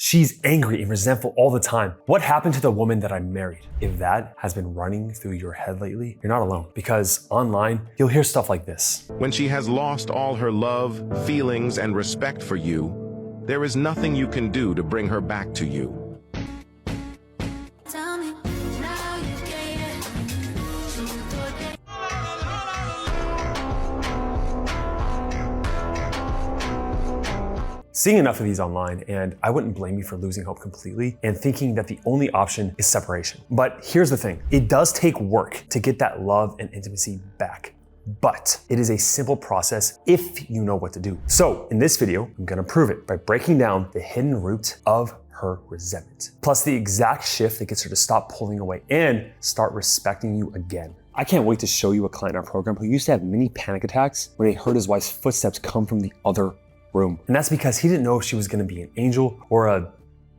She's angry and resentful all the time. What happened to the woman that I married? If that has been running through your head lately, you're not alone, because online, you'll hear stuff like this. When she has lost all her love, feelings, and respect for you, there is nothing you can do to bring her back to you. Seeing enough of these online, and I wouldn't blame you for losing hope completely and thinking that the only option is separation. But here's the thing, it does take work to get that love and intimacy back. But it is a simple process if you know what to do. So in this video, I'm gonna prove it by breaking down the hidden root of her resentment, plus the exact shift that gets her to stop pulling away and start respecting you again. I can't wait to show you a client in our program who used to have mini panic attacks when he heard his wife's footsteps come from the other room. And that's because he didn't know if she was gonna be an angel or a,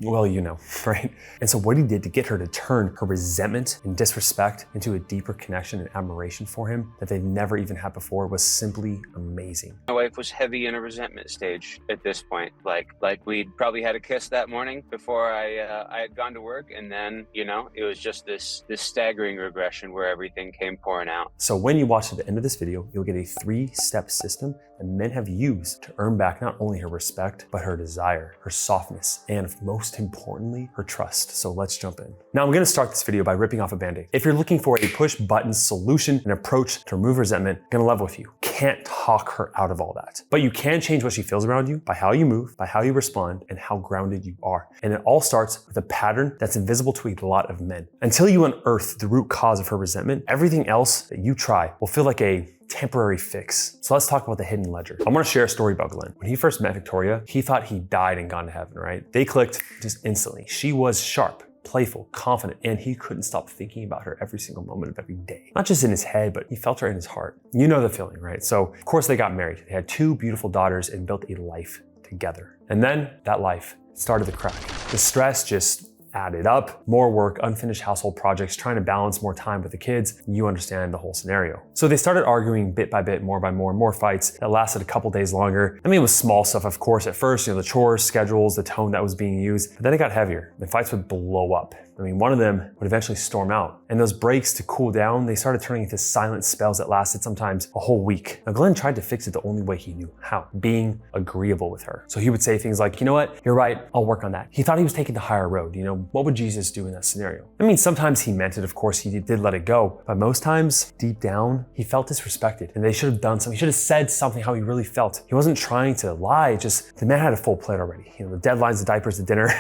well, you know, right? And so what he did to get her to turn her resentment and disrespect into a deeper connection and admiration for him that they've never even had before was simply amazing. My wife was heavy in a resentment stage at this point. Like we'd probably had a kiss that morning before I had gone to work, and then, you know, it was just this staggering regression where everything came pouring out. So when you watch to the end of this video, you'll get a 3-step system that men have used to earn back not only her respect, but her desire, her softness, and most importantly, her trust. So let's jump in. Now I'm gonna start this video by ripping off a band-aid. If you're looking for a push-button solution and approach to remove resentment, I'm gonna level with you. Can't talk her out of all that. But you can change what she feels around you by how you move, by how you respond, and how grounded you are. And it all starts with a pattern that's invisible to a lot of men. Until you unearth the root cause of her resentment, everything else that you try will feel like a temporary fix. So let's talk about the hidden ledger. I want to share a story about Glenn. When he first met Victoria, he thought he died and gone to heaven, right? They clicked just instantly. She was sharp, playful, confident, and he couldn't stop thinking about her every single moment of every day. Not just in his head, but he felt her in his heart. You know the feeling, right? So of course they got married. They had 2 beautiful daughters and built a life together. And then that life started to crack. The stress just added up, more work, unfinished household projects, trying to balance more time with the kids. You understand the whole scenario. So they started arguing bit by bit, more by more fights that lasted a couple days longer. I mean, it was small stuff, of course, at first, you know, the chores, schedules, the tone that was being used, but then it got heavier. The fights would blow up. I mean, one of them would eventually storm out. And those breaks to cool down, they started turning into silent spells that lasted sometimes a whole week. Now, Glenn tried to fix it the only way he knew how, being agreeable with her. So he would say things like, you know what, you're right, I'll work on that. He thought he was taking the higher road. You know, what would Jesus do in that scenario? I mean, sometimes he meant it, of course, he did let it go. But most times, deep down, he felt disrespected. And they should have done something. He should have said something how he really felt. He wasn't trying to lie, just the man had a full plate already. You know, the deadlines, the diapers, the dinner.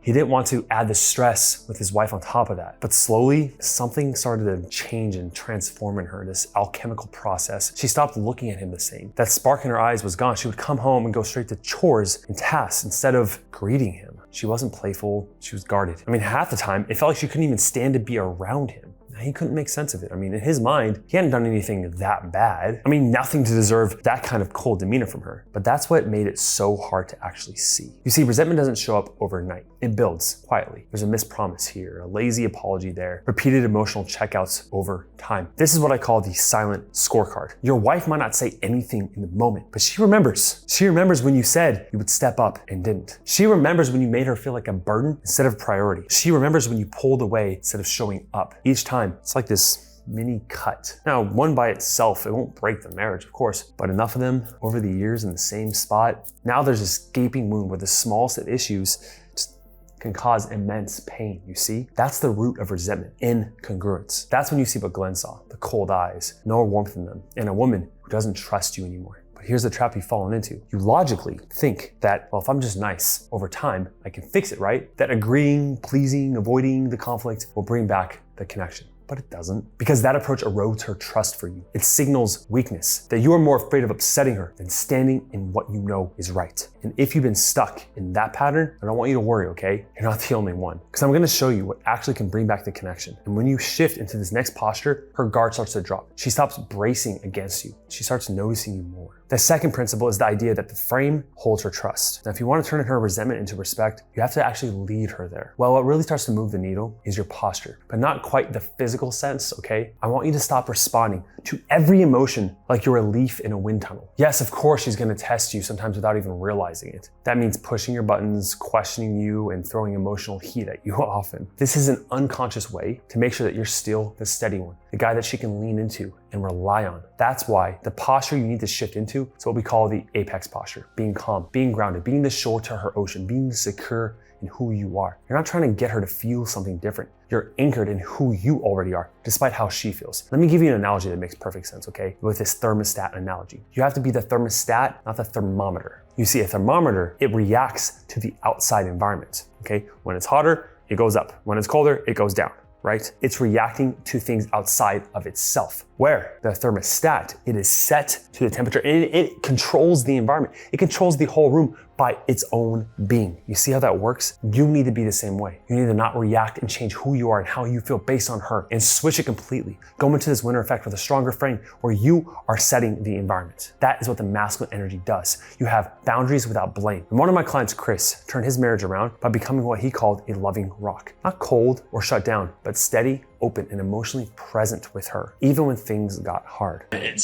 He didn't want to add the stress with his wife on top of that. But slowly, something started to change and transform in her, this alchemical process. She stopped looking at him the same. That spark in her eyes was gone. She would come home and go straight to chores and tasks instead of greeting him. She wasn't playful, she was guarded. I mean, half the time, it felt like she couldn't even stand to be around him. He couldn't make sense of it. I mean, in his mind, he hadn't done anything that bad. I mean, nothing to deserve that kind of cold demeanor from her. But that's what made it so hard to actually see. You see, resentment doesn't show up overnight. It builds quietly. There's a mispromise here, a lazy apology there, repeated emotional checkouts over time. This is what I call the silent scorecard. Your wife might not say anything in the moment, but she remembers. She remembers when you said you would step up and didn't. She remembers when you made her feel like a burden instead of a priority. She remembers when you pulled away instead of showing up. Each time, it's like this mini cut. Now, one by itself, it won't break the marriage, of course, but enough of them over the years in the same spot. Now there's this gaping wound where the smallest of issues just can cause immense pain, you see? That's the root of resentment, incongruence. That's when you see what Glenn saw, the cold eyes, no warmth in them, and a woman who doesn't trust you anymore. But here's the trap you've fallen into. You logically think that, well, if I'm just nice over time, I can fix it, right? That agreeing, pleasing, avoiding the conflict will bring back the connection. But it doesn't, because that approach erodes her trust for you. It signals weakness, that you are more afraid of upsetting her than standing in what you know is right. And if you've been stuck in that pattern, I don't want you to worry, okay? You're not the only one. Because I'm gonna show you what actually can bring back the connection. And when you shift into this next posture, her guard starts to drop. She stops bracing against you. She starts noticing you more. The second principle is the idea that the frame holds her trust. Now, if you want to turn her resentment into respect, you have to actually lead her there. Well, what really starts to move the needle is your posture, but not quite the physical physical sense, okay, I want you to stop responding to every emotion like you're a leaf in a wind tunnel. Yes, of course, she's gonna test you sometimes without even realizing it. That means pushing your buttons, questioning you, and throwing emotional heat at you often. This is an unconscious way to make sure that you're still the steady one, the guy that she can lean into and rely on. That's why the posture you need to shift into is what we call the apex posture. Being calm, being grounded, being the shore to her ocean, being secure in who you are. You're not trying to get her to feel something different. You're anchored in who you already are, despite how she feels. Let me give you an analogy that makes perfect sense, okay? With this thermostat analogy. You have to be the thermostat, not the thermometer. You see, a thermometer, it reacts to the outside environment, okay? When it's hotter, it goes up. When it's colder, it goes down, right? It's reacting to things outside of itself. Where the thermostat, it is set to the temperature and it controls the environment. It controls the whole room by its own being. You see how that works? You need to be the same way. You need to not react and change who you are and how you feel based on her and switch it completely. Go into this winner effect with a stronger frame where you are setting the environment. That is what the masculine energy does. You have boundaries without blame. And one of my clients, Chris, turned his marriage around by becoming what he called a loving rock. Not cold or shut down, but steady, open, and emotionally present with her, even when things got hard. And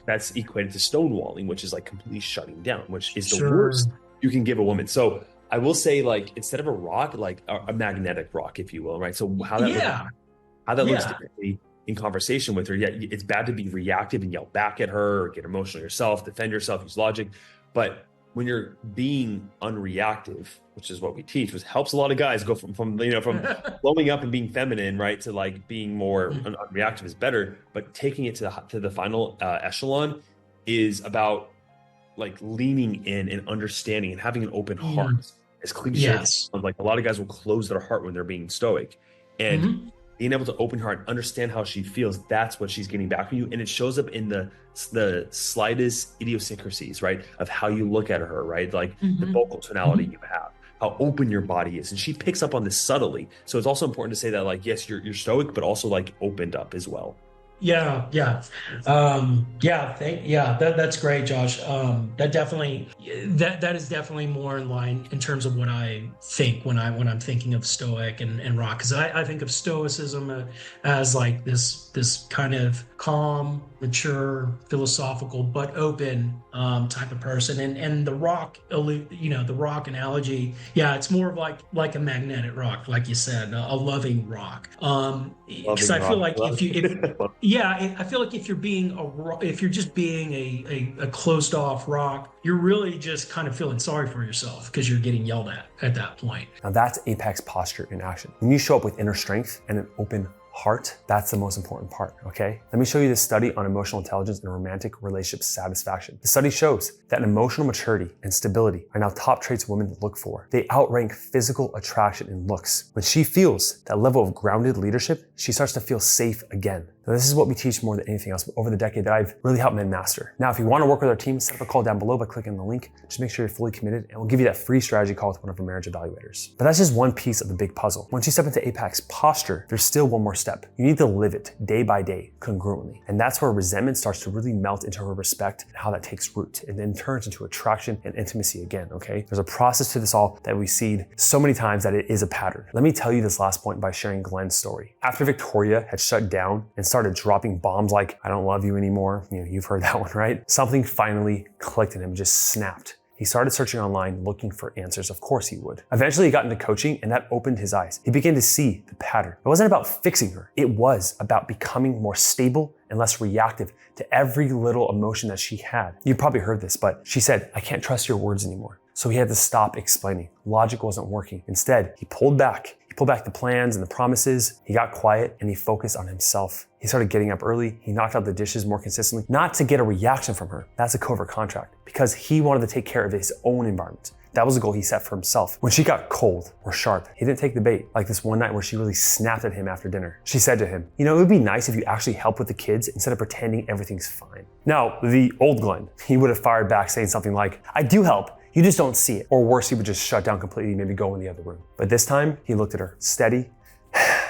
that's equated to stonewalling, which is like completely shutting down, which is the worst you can give a woman. So I will say, like, instead of a rock, like a magnetic rock, if you will, right? So how that looks differently in conversation with her. Yeah, it's bad to be reactive and yell back at her or get emotional yourself, defend yourself, use logic. But when you're being unreactive, which is what we teach, which helps a lot of guys go from blowing up and being feminine, right, to like being more unreactive is better. But taking it to the final echelon is about like leaning in and understanding and having an open heart. As cliche as like a lot of guys will close their heart when they're being stoic, and being able to open her heart, understand how she feels, that's what she's getting back from you. And it shows up in the slightest idiosyncrasies, right, of how you look at her, right, like the vocal tonality you have, how open your body is, and she picks up on this subtly. So it's also important to say that, like, yes, you're stoic, but also like opened up as well. That's great, Josh. That is definitely more in line in terms of what I think when I'm thinking of stoic and rock, because I think of stoicism as like this kind of calm, mature, philosophical but open type of person, and the rock, the rock analogy, it's more of like a magnetic rock, like you said, a loving rock. Because I feel like I feel like if you're just being a closed off rock, you're really just kind of feeling sorry for yourself because you're getting yelled at that point. Now that's apex posture in action. When you show up with inner strength and an open heart, that's the most important part, okay? Let me show you this study on emotional intelligence and romantic relationship satisfaction. The study shows that emotional maturity and stability are now top traits women look for. They outrank physical attraction in looks. When she feels that level of grounded leadership, she starts to feel safe again. Now, this is what we teach more than anything else over the decade that I've really helped men master. Now, if you want to work with our team, set up a call down below by clicking the link. Just make sure you're fully committed, and we'll give you that free strategy call with one of our marriage evaluators. But that's just one piece of the big puzzle. Once you step into apex posture, there's still one more step. You need to live it day by day, congruently. And that's where resentment starts to really melt into her respect and how that takes root and then turns into attraction and intimacy again, okay? There's a process to this all that we see so many times that it is a pattern. Let me tell you this last point by sharing Glenn's story. After Victoria had shut down and started dropping bombs like, I don't love you anymore. You've heard that one, right? Something finally clicked in him, just snapped. He started searching online, looking for answers. Of course he would. Eventually he got into coaching, and that opened his eyes. He began to see the pattern. It wasn't about fixing her. It was about becoming more stable and less reactive to every little emotion that she had. You probably heard this, but she said, I can't trust your words anymore. So he had to stop explaining. Logic wasn't working. Instead, he pulled back. He pulled back the plans and the promises. He got quiet and he focused on himself. He started getting up early. He knocked out the dishes more consistently, not to get a reaction from her. That's a covert contract, because he wanted to take care of his own environment. That was the goal he set for himself. When she got cold or sharp, he didn't take the bait, like this one night where she really snapped at him after dinner. She said to him, it would be nice if you actually help with the kids instead of pretending everything's fine. Now, the old Glenn, he would have fired back saying something like, I do help, you just don't see it. Or worse, he would just shut down completely, maybe go in the other room. But this time, he looked at her, steady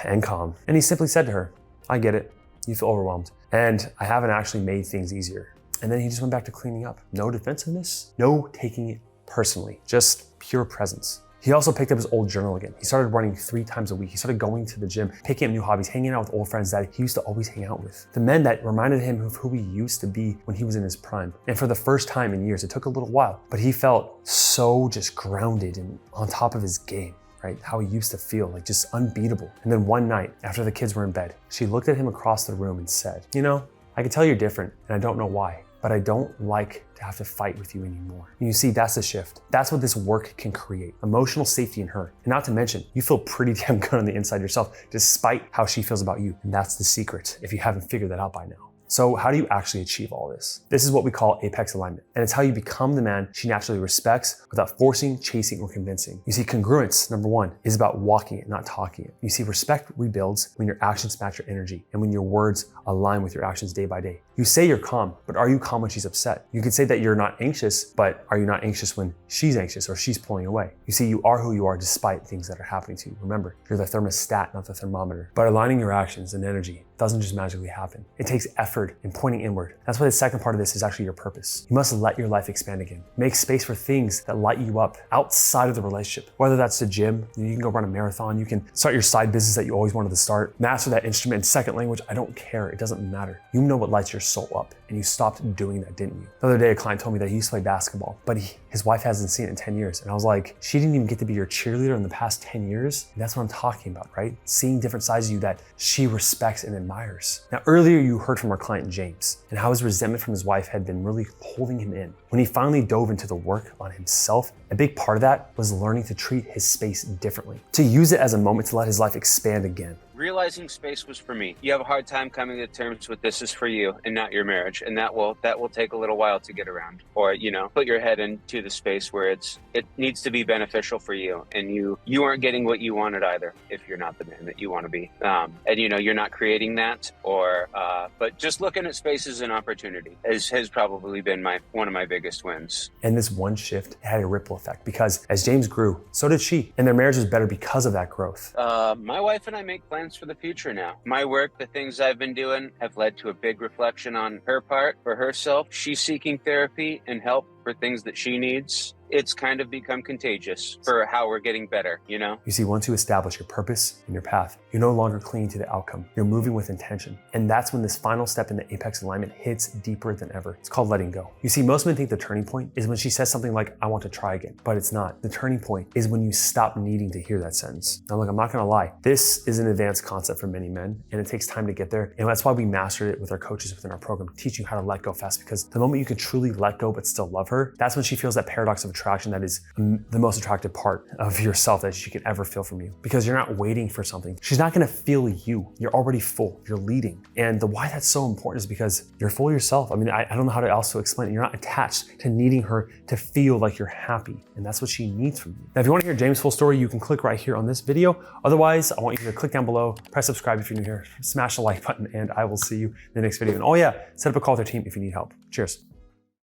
and calm. And he simply said to her, I get it, you feel overwhelmed. And I haven't actually made things easier. And then he just went back to cleaning up. No defensiveness, no taking it personally, just pure presence. He also picked up his old journal again. He started running 3 times a week. He started going to the gym, picking up new hobbies, hanging out with old friends that he used to always hang out with. The men that reminded him of who he used to be when he was in his prime. And for the first time in years, it took a little while, but he felt so just grounded and on top of his game. Right? How he used to feel, like just unbeatable. And then one night, after the kids were in bed, she looked at him across the room and said, you know, I can tell you're different and I don't know why, but I don't like to have to fight with you anymore. And you see, that's the shift. That's what this work can create. Emotional safety in her. And not to mention, you feel pretty damn good on the inside yourself, despite how she feels about you. And that's the secret, if you haven't figured that out by now. So how do you actually achieve all this? This is what we call apex alignment. And it's how you become the man she naturally respects without forcing, chasing, or convincing. You see, congruence, number 1, is about walking it, not talking it. You see, respect rebuilds when your actions match your energy and when your words align with your actions day by day. You say you're calm, but are you calm when she's upset? You could say that you're not anxious, but are you not anxious when she's anxious or she's pulling away? You see, you are who you are despite things that are happening to you. Remember, you're the thermostat, not the thermometer. But aligning your actions and energy doesn't just magically happen. It takes effort and pointing inward. That's why the second part of this is actually your purpose. You must let your life expand again. Make space for things that light you up outside of the relationship. Whether that's the gym, you can go run a marathon, you can start your side business that you always wanted to start, master that instrument in second language, I don't care, it doesn't matter. You know what lights your soul up, and you stopped doing that, didn't you? The other day, a client told me that he used to play basketball, but his wife hasn't seen it in 10 years. And I was like, she didn't even get to be your cheerleader in the past 10 years? And that's what I'm talking about, right? Seeing different sides of you that she respects and admires. Now, earlier you heard from our client, James, and how his resentment from his wife had been really holding him in. When he finally dove into the work on himself, a big part of that was learning to treat his space differently, to use it as a moment to let his life expand again. Realizing space was for me. You have a hard time coming to terms with this is for you and not your marriage, and that will take a little while to get around. Or put your head into the space where it needs to be beneficial for you, and you aren't getting what you wanted either if you're not the man that you want to be. And you're not creating that, but just looking at space as an opportunity has probably been one of my biggest wins. And this one shift had a ripple effect because as James grew, so did she, and their marriage was better because of that growth. My wife and I make plans for the future now. My work, the things I've been doing have led to a big reflection on her part for herself. She's seeking therapy and help for things that she needs. It's kind of become contagious for how we're getting better, You see, once you establish your purpose and your path, you're no longer clinging to the outcome. You're moving with intention. And that's when this final step in the apex alignment hits deeper than ever. It's called letting go. You see, most men think the turning point is when she says something like, I want to try again, but it's not. The turning point is when you stop needing to hear that sentence. Now look, I'm not gonna lie. This is an advanced concept for many men, and it takes time to get there. And that's why we mastered it with our coaches within our program, teaching you how to let go fast, because the moment you can truly let go but still love her, that's when she feels that paradox of attraction that is the most attractive part of yourself that she could ever feel from you, because you're not waiting for something. She's not gonna feel you. You're already full, you're leading. And the why that's so important is because you're full yourself. I mean, I don't know how to also explain it. You're not attached to needing her to feel like you're happy. And that's what she needs from you. Now, if you wanna hear James' full story, you can click right here on this video. Otherwise, I want you to click down below, press subscribe if you're new here, smash the like button, and I will see you in the next video. And oh yeah, set up a call with our team if you need help. Cheers.